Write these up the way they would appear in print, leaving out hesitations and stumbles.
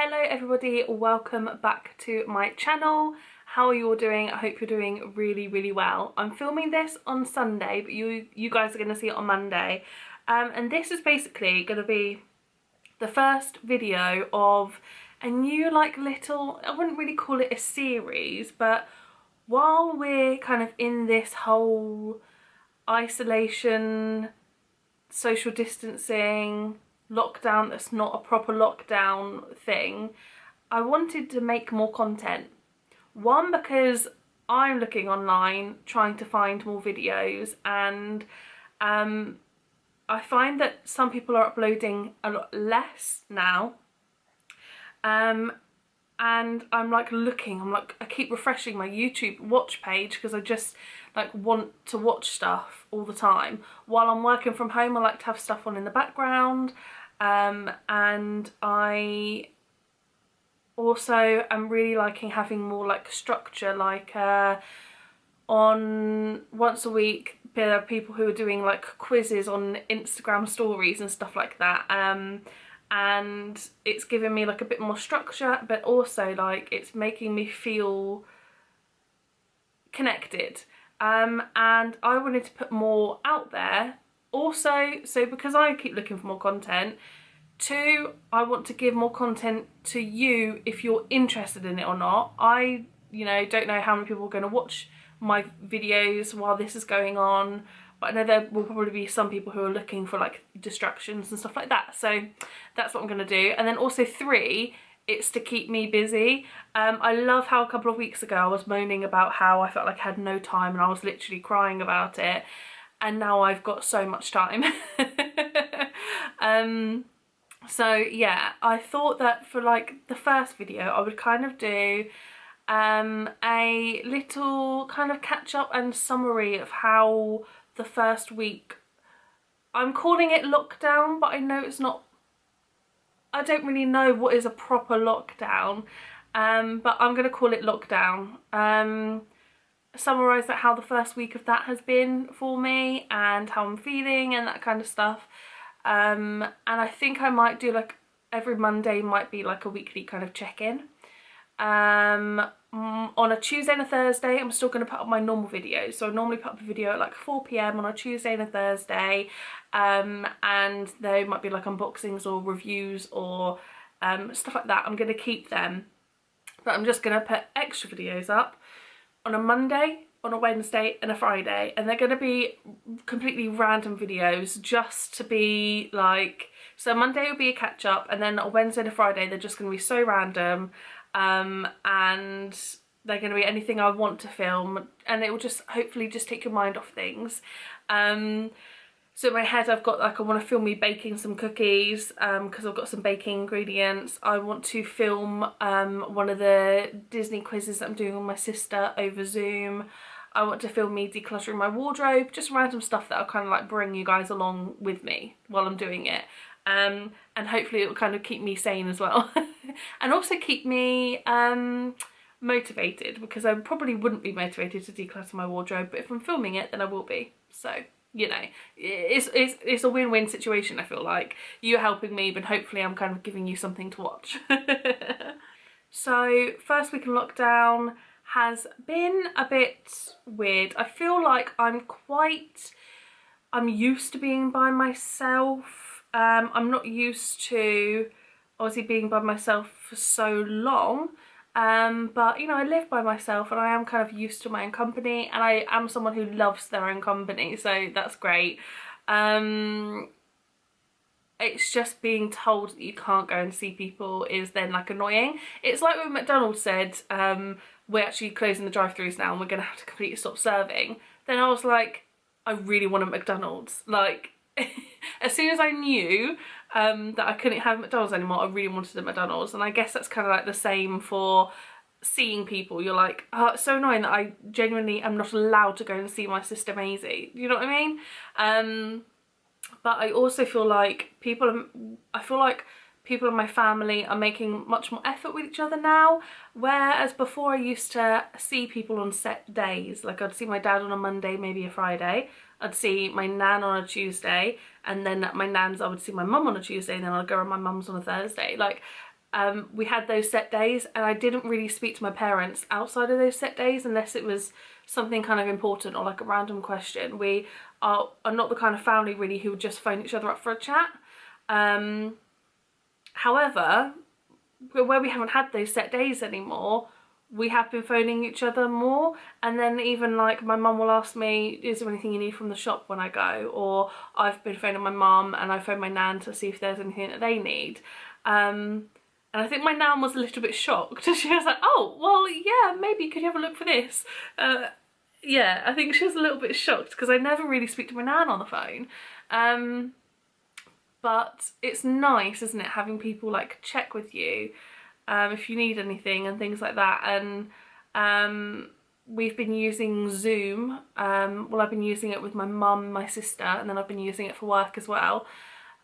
Hello everybody, welcome back to my channel. How are you all doing? I hope you're doing really well. I'm filming this on Sunday, but you guys are going to see it on Monday. And this is basically going to be the first video of a new little, I wouldn't really call it a series, but while we're kind of in this whole isolation, social distancing, lockdown that's not a proper lockdown thing, I wanted to make more content. One, because I'm looking online trying to find more videos, and I find that some people are uploading a lot less now, and I'm looking, I keep refreshing my YouTube watch page because I just want to watch stuff all the time. While I'm working from home, I like to have stuff on in the background, and I also am really liking having more structure, on once a week there are people who are doing quizzes on Instagram stories and stuff like that, and it's giving me a bit more structure, but also it's making me feel connected, and I wanted to put more out there also. So because I keep looking for more content, two, I want to give more content to you if you're interested in it or not. I don't know how many people are going to watch my videos while this is going on, but I know there will probably be some people who are looking for distractions and stuff like that, so that's what I'm going to do. And then also three, it's to keep me busy. I love how a couple of weeks ago I was moaning about how I felt like I had no time, and I was literally crying about it, and now I've got so much time. So yeah, I thought that for the first video I would kind of do a little kind of catch up and summary of how the first week, I'm calling it lockdown, but I know it's not, I don't really know what is a proper lockdown, but I'm going to call it lockdown. Summarise how the first week of that has been for me and how I'm feeling and that kind of stuff. And I think I might do every Monday might be a weekly kind of check-in. On a Tuesday and a Thursday I'm still going to put up my normal videos, so I normally put up a video at 4 PM on a Tuesday and a Thursday, and there might be unboxings or reviews or stuff like that. I'm going to keep them, but I'm just going to put extra videos up on a Monday, on a Wednesday and a Friday, and they're going to be completely random videos, just to be so Monday will be a catch up, and then on Wednesday and a Friday they're just going to be so random, and they're going to be anything I want to film, and it will just hopefully just take your mind off things. So in my head I've got I want to film me baking some cookies, because I've got some baking ingredients. I want to film one of the Disney quizzes that I'm doing with my sister over Zoom. I want to film me decluttering my wardrobe, just random stuff that I'll kind of bring you guys along with me while I'm doing it. And hopefully it will kind of keep me sane as well. And also keep me motivated, because I probably wouldn't be motivated to declutter my wardrobe, but if I'm filming it then I will be. So it's a win-win situation. I feel like you're helping me, but hopefully I'm kind of giving you something to watch. So first week in lockdown has been a bit weird. I feel like I'm used to being by myself. I'm not used to obviously being by myself for so long, but I live by myself and I am kind of used to my own company, and I am someone who loves their own company, so that's great. It's just being told that you can't go and see people is then annoying. It's like when McDonald's said, we're actually closing the drive-throughs now and we're gonna have to completely stop serving. Then I was like, I really want a McDonald's. As soon as I knew that I couldn't have McDonald's anymore, I really wanted a McDonald's. And I guess that's kind of the same for seeing people. You're like, oh, it's so annoying that I genuinely am not allowed to go and see my sister Maisie. You know what I mean? But I also feel like people in my family are making much more effort with each other now, whereas before I used to see people on set days. I'd see my dad on a Monday, maybe a Friday, I'd see my nan on a Tuesday, and then at my nan's I would see my mum on a Tuesday, and then I'd go around my mum's on a Thursday. we had those set days, and I didn't really speak to my parents outside of those set days unless it was something kind of important or like a random question. We are not the kind of family really who would just phone each other up for a chat. However, where we haven't had those set days anymore, we have been phoning each other more. And then even like my mum will ask me, is there anything you need from the shop when I go? Or I've been phoning my mum and I phone my nan to see if there's anything that they need. And I think my nan was a little bit shocked. She was like, oh, well, yeah, maybe could you have a look for this? Yeah, I think she was a little bit shocked because I never really speak to my nan on the phone. But it's nice, isn't it, having people like check with you if you need anything and things like that. And we've been using Zoom. Well, I've been using it with my mum, my sister, and then I've been using it for work as well.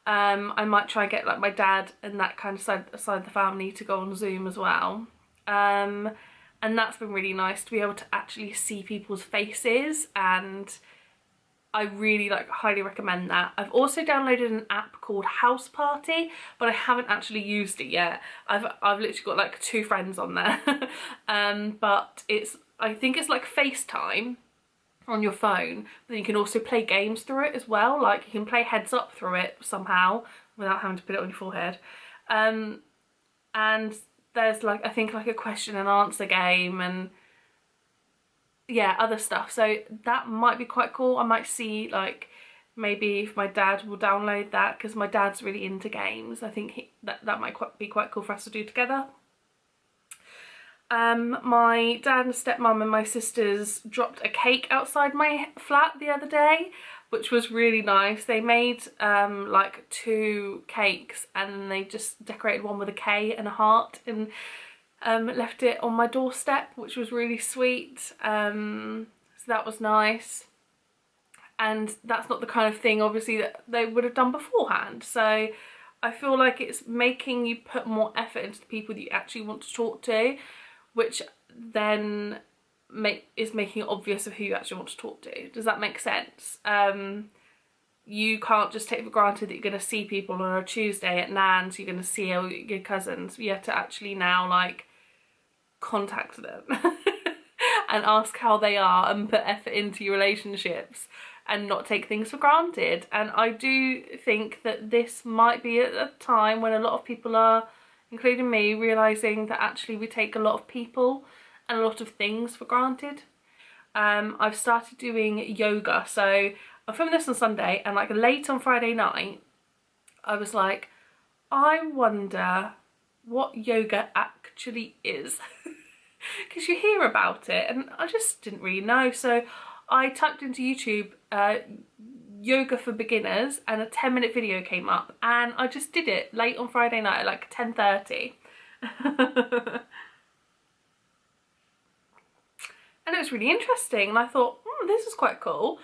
I might try and get like my dad and that kind of side of the family to go on Zoom as well. And that's been really nice to be able to actually see people's faces, and I really like highly recommend that. I've also downloaded an app called House Party, but I haven't actually used it yet. I've literally got like 2 friends on there. But I think it's like FaceTime on your phone, but then you can also play games through it as well. Like you can play Heads Up through it somehow without having to put it on your forehead. And there's like, I think like a question and answer game and yeah, other stuff. So that might be quite cool. I might see like maybe if my dad will download that, because my dad's really into games. I think that might be quite cool for us to do together. My dad and stepmom and my sisters dropped a cake outside my flat the other day, which was really nice. They made like 2 cakes and they just decorated one with a K and a heart and left it on my doorstep, which was really sweet. So that was nice. And that's not the kind of thing obviously that they would have done beforehand. So I feel like it's making you put more effort into the people that you actually want to talk to, which then is making it obvious of who you actually want to talk to. Does that make sense? You can't just take for granted that you're going to see people on a Tuesday at Nan's, you're going to see all your cousins. You have to actually now like contact them and ask how they are and put effort into your relationships and not take things for granted. And I do think that this might be at a time when a lot of people are, including me, realising that actually we take a lot of people and a lot of things for granted. I've started doing yoga, so I'm filming this on Sunday, and like late on Friday night I was like, I wonder what yoga actually is because you hear about it and I just didn't really know. So I typed into YouTube yoga for beginners and a 10-minute video came up, and I just did it late on Friday night at like 10:30. And it was really interesting, and I thought, this is quite cool.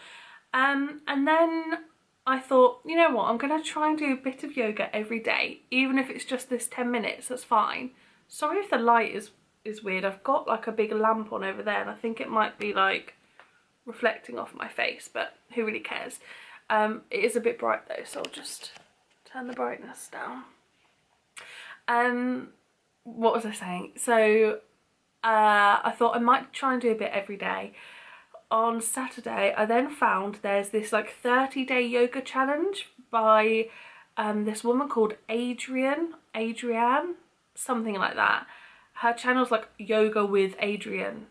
And then I thought, you know what, I'm going to try and do a bit of yoga every day, even if it's just this 10 minutes, that's fine. Sorry if the light is weird. I've got like a big lamp on over there and I think it might be like reflecting off my face, but who really cares? It is a bit bright though, so I'll just turn the brightness down. What was I saying? So I thought I might try and do a bit every day. On Saturday I then found there's this like 30-day yoga challenge by this woman called Adrienne, something like that. Her channel's like Yoga with Adrienne,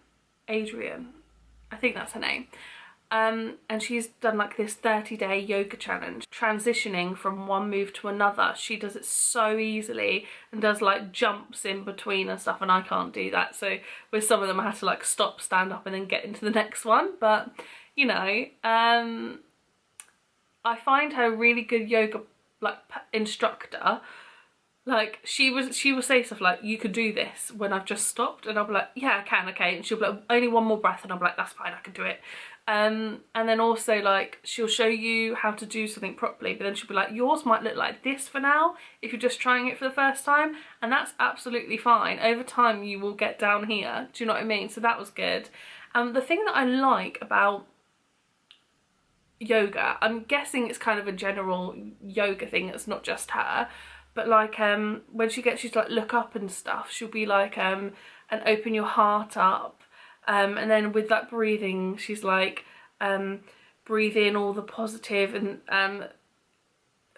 I think that's her name. And she's done like this 30-day yoga challenge, transitioning from one move to another. She does it so easily and does like jumps in between and stuff, and I can't do that. So with some of them I had to like stop, stand up and then get into the next one. But you know, I find her a really good yoga like instructor. Like she will say stuff like, you could do this, when I've just stopped, and I'll be like, yeah I can, okay, and she'll be like, only one more breath, and I'll be like, that's fine, I can do it. And then also like she'll show you how to do something properly, but then she'll be like, yours might look like this for now if you're just trying it for the first time, and that's absolutely fine. Over time you will get down here, do you know what I mean? So that was good. The thing that I like about yoga, I'm guessing it's kind of a general yoga thing, it's not just her, but like when she gets you to like look up and stuff, she'll be like and open your heart up, and then with that breathing she's like breathe in all the positive and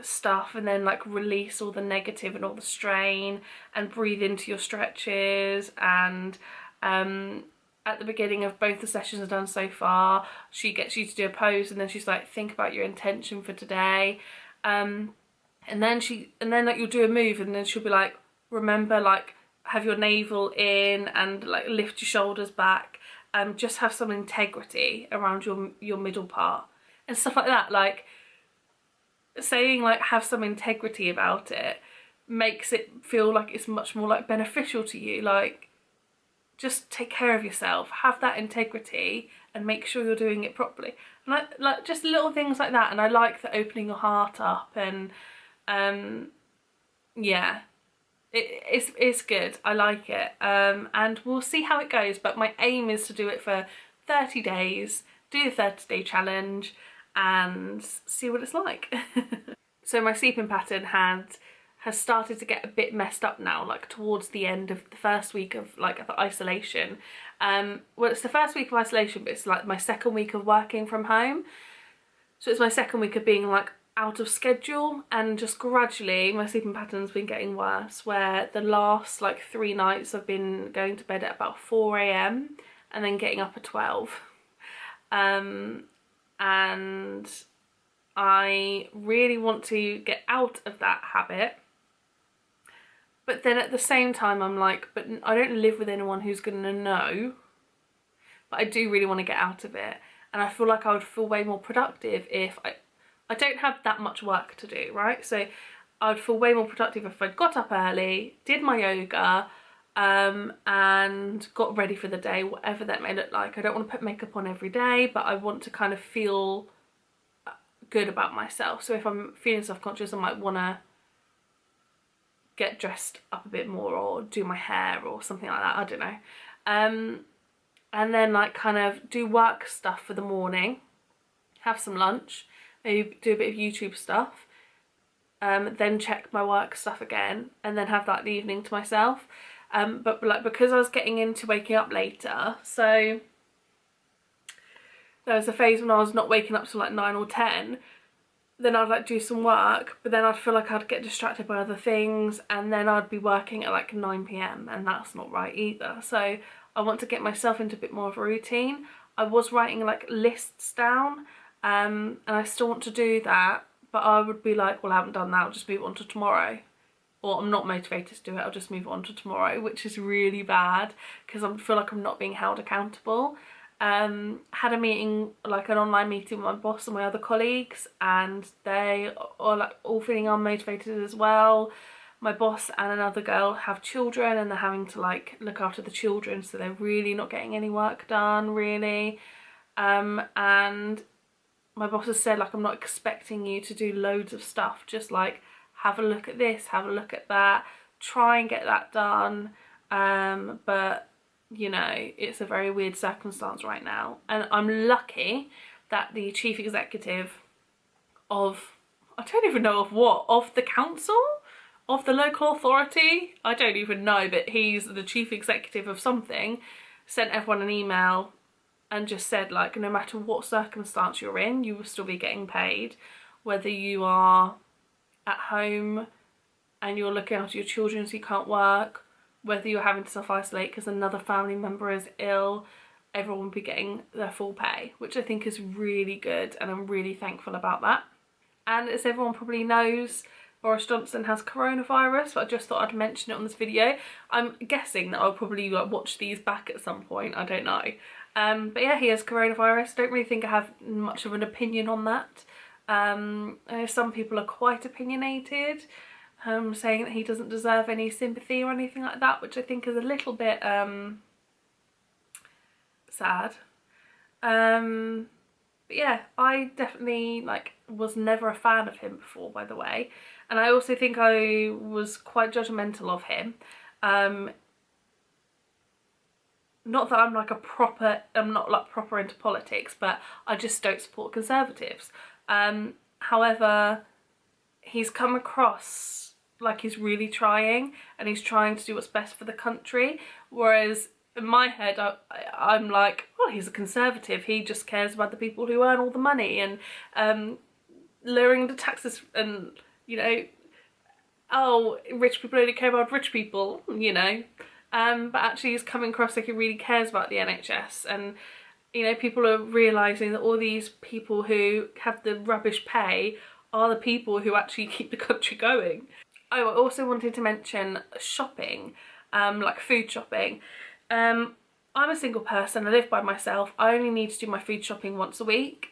stuff, and then like release all the negative and all the strain, and breathe into your stretches. And at the beginning of both the sessions I've done so far, she gets you to do a pose, and then she's like, think about your intention for today, and then like you'll do a move, and then she'll be like, remember, like have your navel in and like lift your shoulders back, just have some integrity around your middle part and stuff like that. Like saying like have some integrity about it makes it feel like it's much more like beneficial to you. Like just take care of yourself, have that integrity, and make sure you're doing it properly. And like just little things like that. And I like the opening your heart up, and yeah, it's good. I like it, and we'll see how it goes, but my aim is to do it for 30 days, do the 30-day challenge and see what it's like. So my sleeping pattern has started to get a bit messed up now, like towards the end of the first week of like the isolation. Well, it's the first week of isolation, but it's like my second week of working from home. So it's my second week of being like out of schedule, and just gradually my sleeping pattern's been getting worse, where the last like 3 nights I've been going to bed at about 4 AM and then getting up at 12. And I really want to get out of that habit, but then at the same time I'm like, but I don't live with anyone who's gonna know, but I do really want to get out of it. And I feel like I would feel way more productive if I don't have that much work to do, right? So I would feel way more productive if I got up early, did my yoga, and got ready for the day, whatever that may look like. I don't want to put makeup on every day, but I want to kind of feel good about myself. So if I'm feeling self-conscious, I might want to get dressed up a bit more, or do my hair or something like that, I don't know. And then like kind of do work stuff for the morning, have some lunch, maybe do a bit of YouTube stuff, then check my work stuff again, and then have that evening to myself. But like because I was getting into waking up later, so there was a phase when I was not waking up till like 9 or 10, then I'd like do some work, but then I'd feel like I'd get distracted by other things, and then I'd be working at like 9 PM, and that's not right either. So I want to get myself into a bit more of a routine. I was writing like lists down, and I still want to do that, but I would be like, well, I haven't done that, I'll just move on to tomorrow. Or I'm not motivated to do it, I'll just move on to tomorrow, which is really bad because I feel like I'm not being held accountable. Had a meeting, like an online meeting with my boss and my other colleagues, and they are like all feeling unmotivated as well. My boss and another girl have children, and they're having to like look after the children, so they're really not getting any work done really. And my boss has said, like, I'm not expecting you to do loads of stuff, just like have a look at this, have a look at that, try and get that done. But you know, it's a very weird circumstance right now, and I'm lucky that the chief executive of, I don't even know of what, of the council, of the local authority, I don't even know, but he's the chief executive of something, sent everyone an email and just said, like, no matter what circumstance you're in, you will still be getting paid, whether you are at home and you're looking after your children so you can't work, whether you're having to self-isolate because another family member is ill, everyone will be getting their full pay, which I think is really good, and I'm really thankful about that. And as everyone probably knows, Boris Johnson has coronavirus, but I just thought I'd mention it on this video. I'm guessing that I'll probably like watch these back at some point, I don't know. But yeah, he has coronavirus. Don't really think I have much of an opinion on that. I know some people are quite opinionated, saying that he doesn't deserve any sympathy or anything like that, which I think is a little bit sad. But yeah, I definitely like was never a fan of him before, by the way, and I also think I was quite judgmental of him. Not that I'm like I'm not like proper into politics, but I just don't support Conservatives. However, he's come across like he's really trying and he's trying to do what's best for the country, whereas in my head I'm like, oh, he's a Conservative, he just cares about the people who earn all the money and lowering the taxes and, you know, oh, rich people only care about rich people, you know. But actually he's coming across like he really cares about the NHS, and, you know, people are realising that all these people who have the rubbish pay are the people who actually keep the country going. Oh, I also wanted to mention shopping, like food shopping. I'm a single person, I live by myself, I only need to do my food shopping once a week.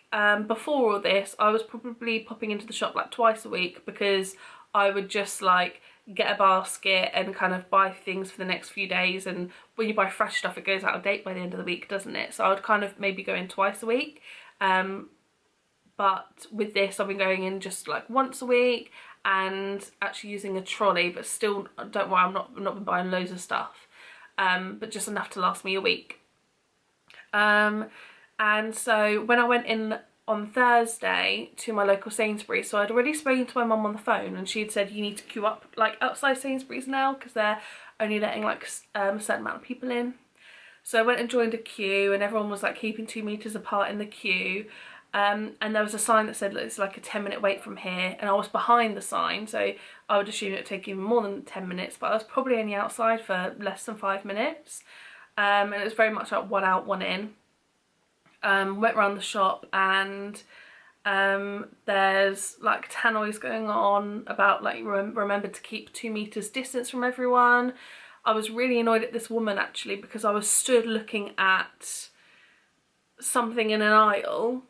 Before all this, I was probably popping into the shop like twice a week, because I would just like get a basket and kind of buy things for the next few days, and when you buy fresh stuff it goes out of date by the end of the week, doesn't it? So I would kind of maybe go in twice a week. But with this I've been going in just like once a week and actually using a trolley, but still, don't worry, I'm not been buying loads of stuff. But just enough to last me a week. And so when I went in on Thursday to my local Sainsbury's, so I'd already spoken to my mum on the phone and she'd said you need to queue up like outside Sainsbury's now because they're only letting like a certain amount of people in. So I went and joined a queue and everyone was like keeping 2 meters apart in the queue. And there was a sign that said it's like a 10-minute wait from here, and I was behind the sign, so I would assume it would take even more than 10 minutes, but I was probably only outside for less than 5 minutes. And it was very much like one out, one in. Went around the shop and there's like tannoys going on about like remember to keep 2 meters distance from everyone. I was really annoyed at this woman actually, because I was stood looking at something in an aisle,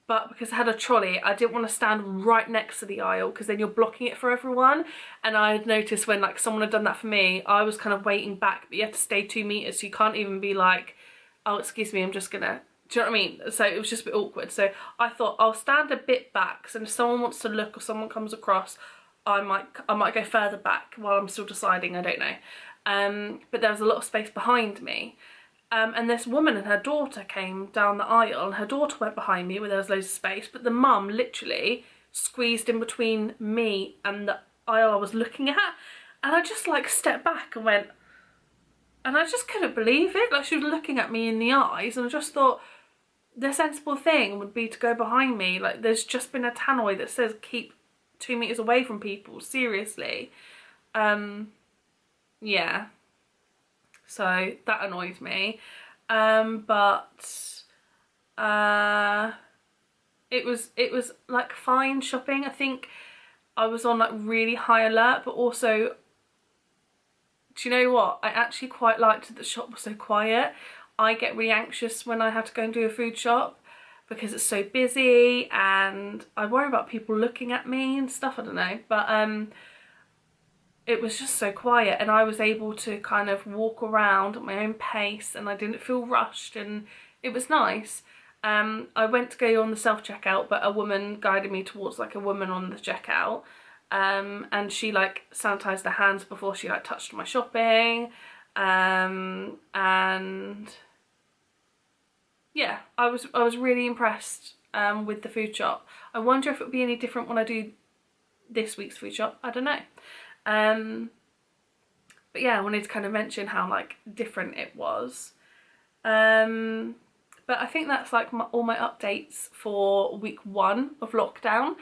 but because I had a trolley I didn't want to stand right next to the aisle because then you're blocking it for everyone, and I had noticed when like someone had done that for me I was kind of waiting back, but you have to stay 2 meters, so you can't even be like, oh excuse me, I'm just gonna, do you know what I mean? So it was just a bit awkward, so I thought I'll stand a bit back, so if someone wants to look or someone comes across I might go further back while I'm still deciding, I don't know. But there was a lot of space behind me. And this woman and her daughter came down the aisle, and her daughter went behind me where there was loads of space, but the mum literally squeezed in between me and the aisle I was looking at, and I just like stepped back and went, and I just couldn't believe it, like she was looking at me in the eyes, and I just thought the sensible thing would be to go behind me. Like there's just been a tannoy that says keep 2 meters away from people, seriously. Yeah. So that annoyed me, but it was like fine shopping. I think I was on like really high alert, but also, do you know what? I actually quite liked that the shop was so quiet. I get really anxious when I have to go and do a food shop because it's so busy and I worry about people looking at me and stuff, I don't know, but it was just so quiet and I was able to kind of walk around at my own pace and I didn't feel rushed, and it was nice. I went to go on the self-checkout, but a woman guided me towards like a woman on the checkout, and she like sanitised her hands before she like touched my shopping, and yeah, I was really impressed with the food shop. I wonder if it'll be any different when I do this week's food shop, I don't know. But yeah, I wanted to kind of mention how like different it was. But I think that's like all my updates for week 1 of lockdown.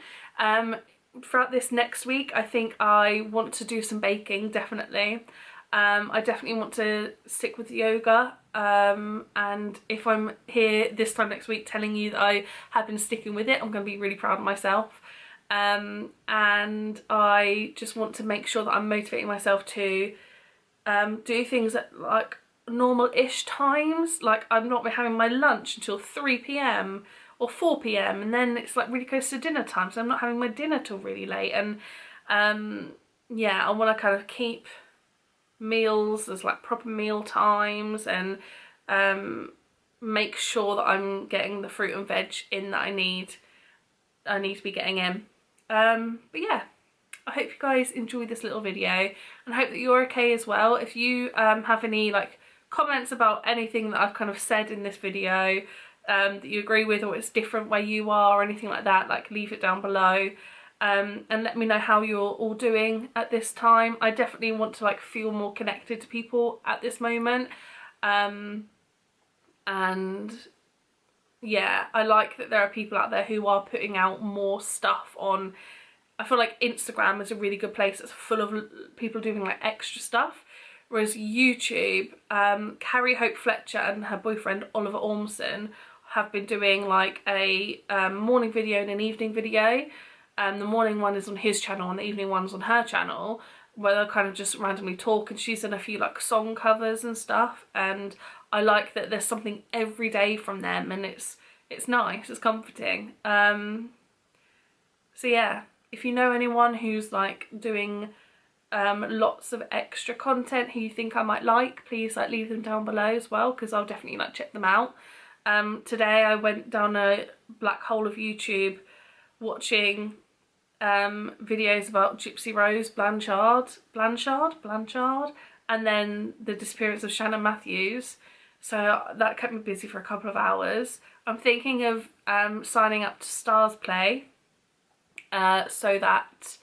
Throughout this next week I think I want to do some baking, definitely. I definitely want to stick with yoga, and if I'm here this time next week telling you that I have been sticking with it, I'm going to be really proud of myself. And I just want to make sure that I'm motivating myself to do things at like normal-ish times. Like I'm not having my lunch until 3 PM or 4 PM, and then it's like really close to dinner time, so I'm not having my dinner till really late. And yeah, I want to kind of keep meals as like proper meal times, and make sure that I'm getting the fruit and veg in that I need to be getting in. But yeah, I hope you guys enjoyed this little video and I hope that you're okay as well. If you have any like comments about anything that I've kind of said in this video that you agree with, or it's different where you are or anything like that, like leave it down below. and let me know how you're all doing at this time. I definitely want to like feel more connected to people at this moment, and yeah, I like that there are people out there who are putting out more stuff on. I feel like Instagram is a really good place that's full of people doing like extra stuff, whereas YouTube, Carrie Hope Fletcher and her boyfriend Oliver Ormson have been doing like a morning video and an evening video. The morning one is on his channel and the evening one's on her channel, where they'll kind of just randomly talk, and she's done a few like song covers and stuff, and I like that there's something every day from them, and it's nice, it's comforting. So yeah, if you know anyone who's like doing lots of extra content who you think I might like, please like leave them down below as well, because I'll definitely like check them out. Today I went down a black hole of YouTube watching videos about Gypsy Rose Blanchard, and then the disappearance of Shannon Matthews. So that kept me busy for a couple of hours. I'm thinking of signing up to Stars Play so that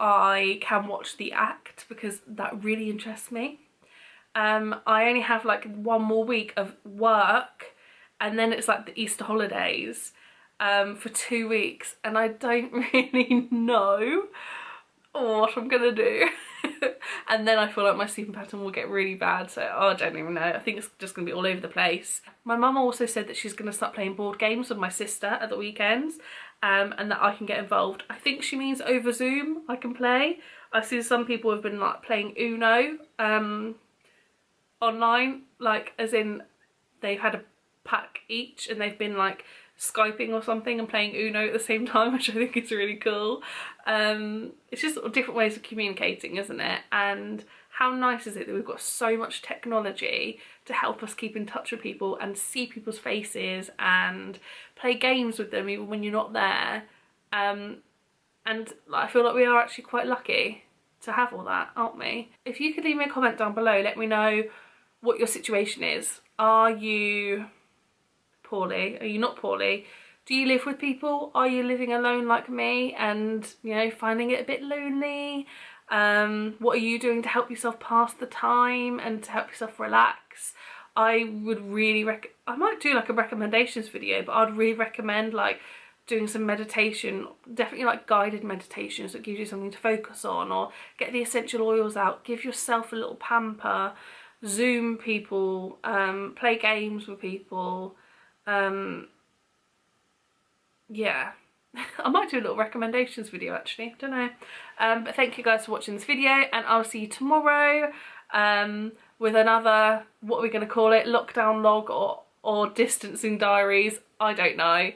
I can watch The Act, because that really interests me. I only have like one more week of work, and then it's like the Easter holidays for 2 weeks, and I don't really know what I'm gonna do. And then I feel like my sleeping pattern will get really bad, so I don't even know. I think it's just gonna be all over the place. My mum also said that she's gonna start playing board games with my sister at the weekends, and that I can get involved. I think she means over Zoom I can play. I've seen some people have been like playing Uno online, like as in they've had a pack each and they've been like Skyping or something and playing Uno at the same time, which I think is really cool. It's just sort of different ways of communicating, isn't it? And how nice is it that we've got so much technology to help us keep in touch with people and see people's faces and play games with them even when you're not there. And I feel like we are actually quite lucky to have all that, aren't we? If you could leave me a comment down below, let me know what your situation is. Are you poorly? Are you not poorly? Do you live with people? Are you living alone like me and, you know, finding it a bit lonely? What are you doing to help yourself pass the time and to help yourself relax? I would really I might do like a recommendations video, but I'd really recommend like doing some meditation, definitely like guided meditations that gives you something to focus on, or get the essential oils out, give yourself a little pamper, Zoom people, play games with people. Yeah. I might do a little recommendations video actually, don't know. But thank you guys for watching this video, and I'll see you tomorrow with another, what are we going to call it, lockdown log or distancing diaries, I don't know,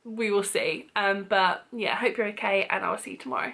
we will see. But yeah, hope you're okay, and I'll see you tomorrow.